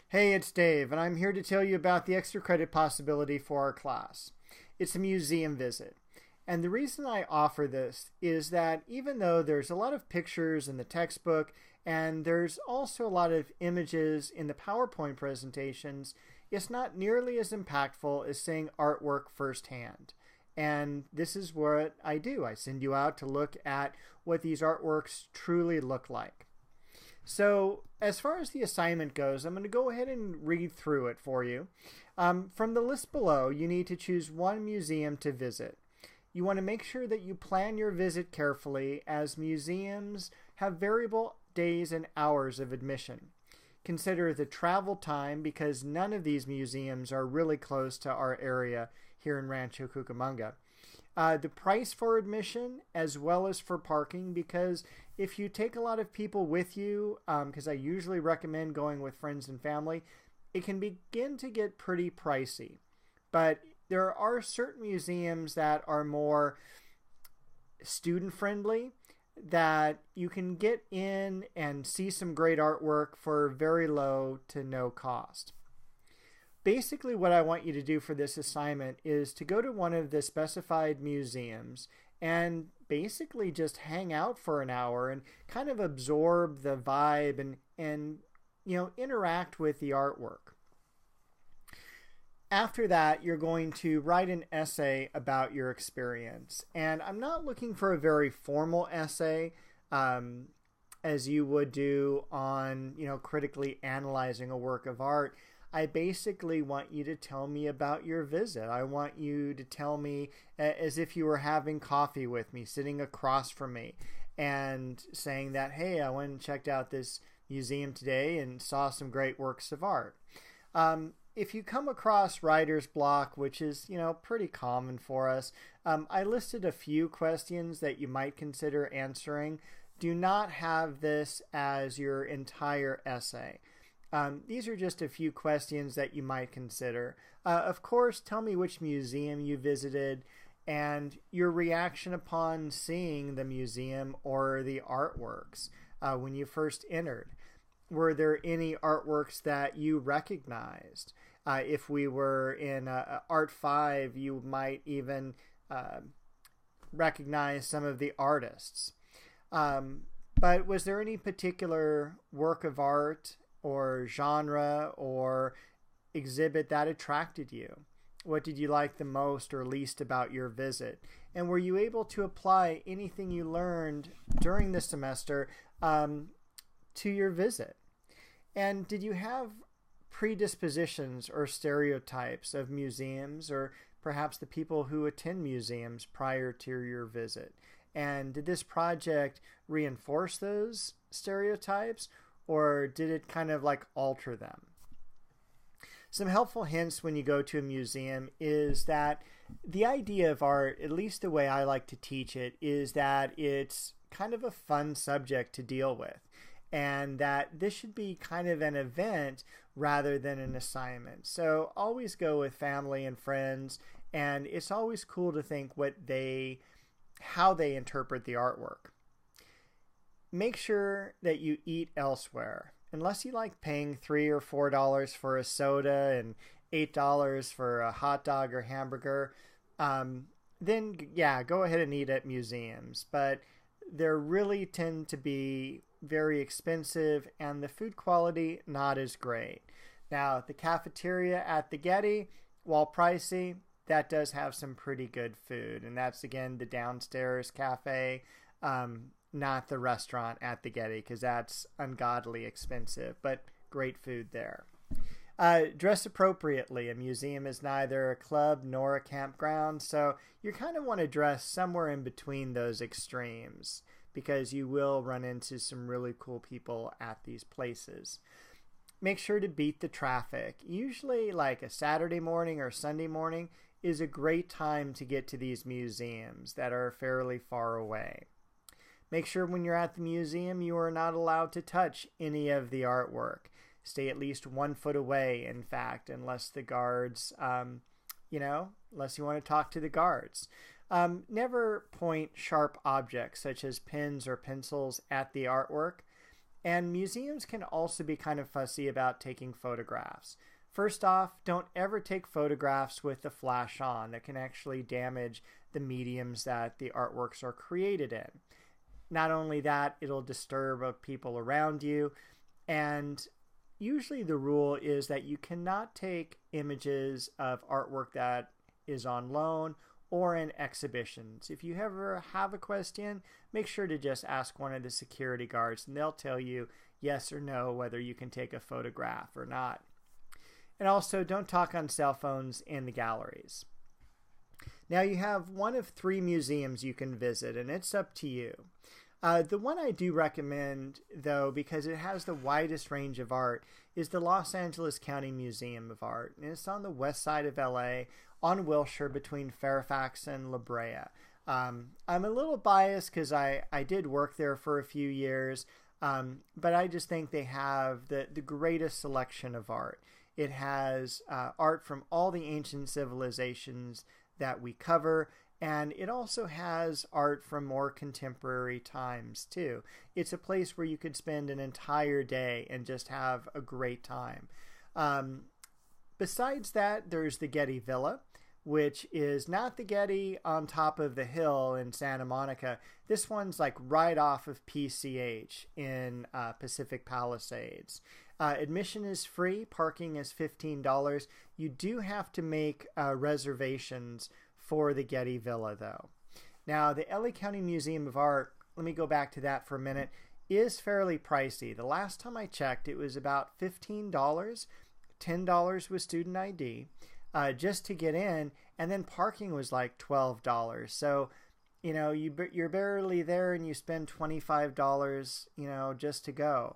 Hey, it's Dave, and I'm here to tell you about the extra credit possibility for our class. It's a museum visit. And the reason I offer this is that even though there's a lot of pictures in the textbook and there's also a lot of images in the PowerPoint presentations, it's not nearly as impactful as seeing artwork firsthand. And this is what I do. I send you out to look at what these artworks truly look like. So as far as the assignment goes, I'm going to go ahead and read through it for you. From the list below, you need to choose one museum to visit. You want to make sure that you plan your visit carefully, as museums have variable days and hours of admission. Consider the travel time, because none of these museums are really close to our area here in Rancho Cucamonga. The price for admission as well as for parking, because if you take a lot of people with you, because I usually recommend going with friends and family, it can begin to get pretty pricey. But there are certain museums that are more student friendly that you can get in and see some great artwork for very low to no cost. Basically, what I want you to do for this assignment is to go to one of the specified museums and basically just hang out for an hour and kind of absorb the vibe and interact with the artwork. After that, you're going to write an essay about your experience. And I'm not looking for a very formal essay as you would do on, critically analyzing a work of art. I basically want you to tell me about your visit. I want you to tell me as if you were having coffee with me, sitting across from me, and saying that, hey, I went and checked out this museum today and saw some great works of art. If you come across writer's block, which is, pretty common for us, I listed a few questions that you might consider answering. Do not have this as your entire essay. These are just a few questions that you might consider. Of course, tell me which museum you visited and your reaction upon seeing the museum or the artworks when you first entered. Were there any artworks that you recognized? If we were in Art 5, you might even recognize some of the artists. But was there any particular work of art or genre or exhibit that attracted you? What did you like the most or least about your visit? And were you able to apply anything you learned during the semester to your visit? And did you have predispositions or stereotypes of museums or perhaps the people who attend museums prior to your visit? And did this project reinforce those stereotypes, or did it kind of like alter them? Some helpful hints when you go to a museum is that the idea of art, at least the way I like to teach it, is that it's kind of a fun subject to deal with, and that this should be kind of an event rather than an assignment. So always go with family and friends, and it's always cool to think how they interpret the artwork. Make sure that you eat elsewhere. Unless you like paying $3 or $4 for a soda and $8 for a hot dog or hamburger, then yeah, go ahead and eat at museums. But they really tend to be very expensive and the food quality not as great. Now, the cafeteria at the Getty, while pricey, that does have some pretty good food. And that's, again, the downstairs cafe, not the restaurant at the Getty, because that's ungodly expensive, but great food there. Dress appropriately. A museum is neither a club nor a campground, so you kind of want to dress somewhere in between those extremes, because you will run into some really cool people at these places. Make sure to beat the traffic. Usually like a Saturday morning or Sunday morning is a great time to get to these museums that are fairly far away. Make sure when you're at the museum you are not allowed to touch any of the artwork. Stay at least 1 foot away, in fact, unless the guards, unless you want to talk to the guards. Never point sharp objects such as pens or pencils at the artwork. And museums can also be kind of fussy about taking photographs. First off, don't ever take photographs with the flash on. That can actually damage the mediums that the artworks are created in. Not only that, it'll disturb people around you. And usually the rule is that you cannot take images of artwork that is on loan or in exhibitions. If you ever have a question, make sure to just ask one of the security guards and they'll tell you yes or no whether you can take a photograph or not. And also, don't talk on cell phones in the galleries. Now, you have one of 3 museums you can visit, and it's up to you. The one I do recommend, though, because it has the widest range of art, is the Los Angeles County Museum of Art. And it's on the west side of LA, on Wilshire, between Fairfax and La Brea. I'm a little biased because I did work there for a few years, but I just think they have the greatest selection of art. It has art from all the ancient civilizations that we cover, and it also has art from more contemporary times too. It's a place where you could spend an entire day and just have a great time. Besides that, there's the Getty Villa, which is not the Getty on top of the hill in Santa Monica. This one's like right off of PCH in Pacific Palisades. Admission is free. Parking is $15. You do have to make reservations for the Getty Villa, though. Now, the LA County Museum of Art, let me go back to that for a minute, is fairly pricey. The last time I checked, it was about $15. $10 with student ID just to get in, and then parking was like $12. So, you know, you're barely there and you spend $25, you know, just to go.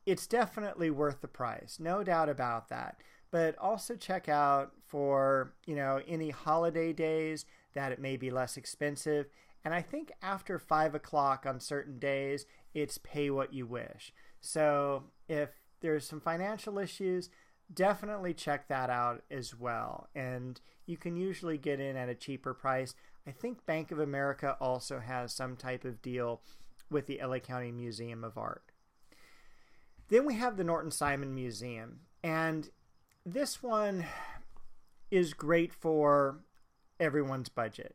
It's definitely worth the price, no doubt about that. But also check out for, you know, any holiday days that it may be less expensive. And I think after 5 o'clock on certain days, it's pay what you wish. So if there's some financial issues, definitely check that out as well. And you can usually get in at a cheaper price. I think Bank of America also has some type of deal with the LA County Museum of Art. Then we have the Norton Simon Museum, and this one is great for everyone's budget.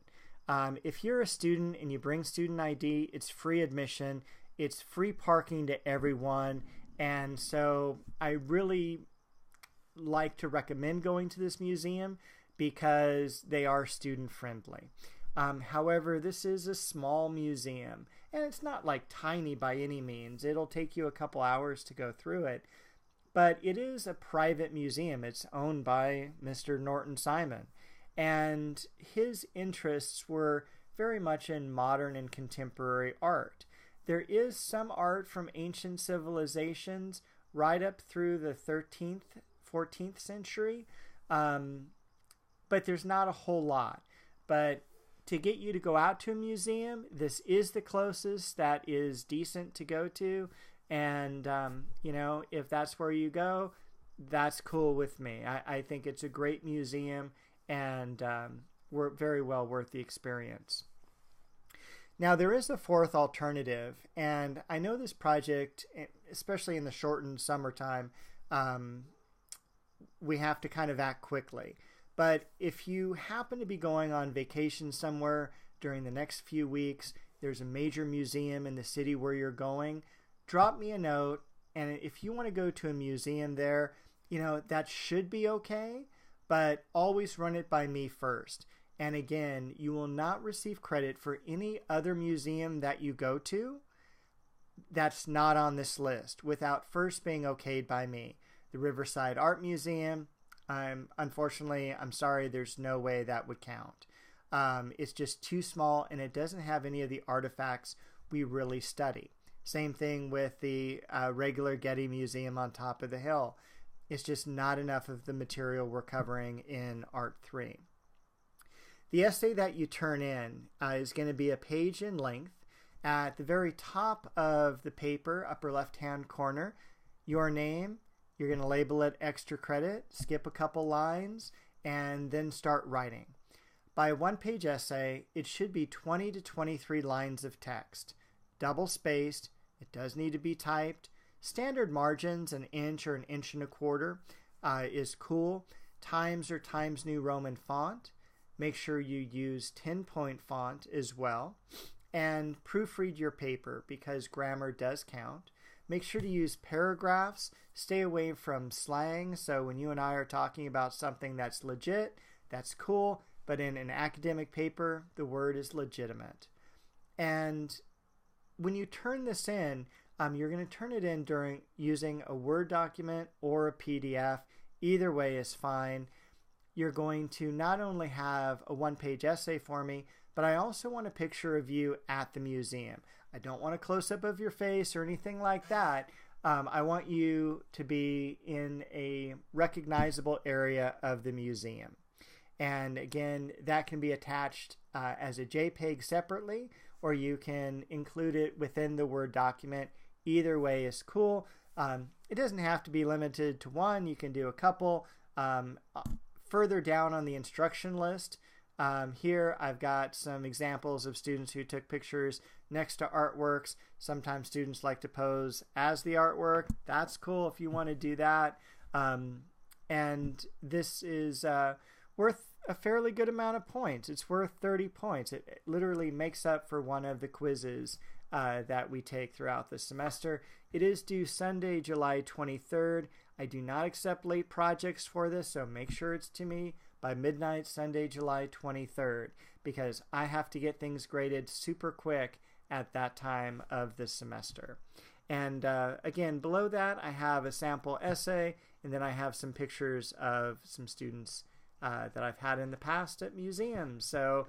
If you're a student and you bring student ID, it's free admission, it's free parking to everyone, and so I really like to recommend going to this museum because they are student friendly. However, this is a small museum, and it's not like tiny by any means. It'll take you a couple hours to go through it, but it is a private museum. It's owned by Mr. Norton Simon, and his interests were very much in modern and contemporary art. There is some art from ancient civilizations right up through the 13th, 14th century, but there's not a whole lot. But to get you to go out to a museum, this is the closest that is decent to go to. And, you know, if that's where you go, that's cool with me. I think it's a great museum, and we're very well worth the experience. Now, there is a fourth alternative, and I know this project, especially in the shortened summertime, we have to kind of act quickly. But if you happen to be going on vacation somewhere during the next few weeks, there's a major museum in the city where you're going, drop me a note. And if you want to go to a museum there, you know, that should be okay, but always run it by me first. And again, you will not receive credit for any other museum that you go to that's not on this list without first being okayed by me. The Riverside Art Museum, unfortunately, I'm sorry, there's no way that would count. It's just too small, and it doesn't have any of the artifacts we really study. Same thing with the regular Getty Museum on top of the hill. It's just not enough of the material we're covering in Art 3. The essay that you turn in is going to be a page in length. At the very top of the paper, upper left-hand corner, your name. You're going to label it extra credit, skip a couple lines, and then start writing. By a one-page essay, it should be 20 to 23 lines of text, double-spaced, It does need to be typed. Standard margins, 1 inch or 1 1/4 inch is cool. Times or Times New Roman font. Make sure you use 10-point font as well. And proofread your paper because grammar does count. Make sure to use paragraphs. Stay away from slang. So when you and I are talking about something that's legit, that's cool. But in an academic paper, the word is legitimate. And when you turn this in, you're going to turn it in using a Word document or a PDF. Either way is fine. You're going to not only have a 1-page essay for me, but I also want a picture of you at the museum. I don't want a close-up of your face or anything like that. I want you to be in a recognizable area of the museum. And again, that can be attached as a JPEG separately, or you can include it within the Word document. Either way is cool. It doesn't have to be limited to one. You can do a couple. Further down on the instruction list, here I've got some examples of students who took pictures next to artworks. Sometimes students like to pose as the artwork. That's cool if you want to do that. And this is worth a fairly good amount of points. It's worth 30 points. It literally makes up for one of the quizzes that we take throughout the semester. It is due Sunday, July 23rd. I do not accept late projects for this, so make sure it's to me by midnight, Sunday, July 23rd, because I have to get things graded super quick at that time of the semester. And again, below that, I have a sample essay, and then I have some pictures of some students that I've had in the past at museums. So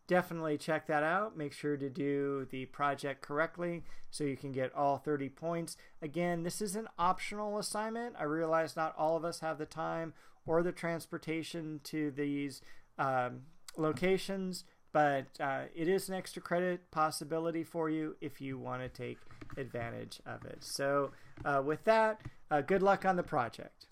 definitely check that out. Make sure to do the project correctly so you can get all 30 points. Again, this is an optional assignment. I realize not all of us have the time or the transportation to these locations, but it is an extra credit possibility for you if you want to take advantage of it. So with that, good luck on the project.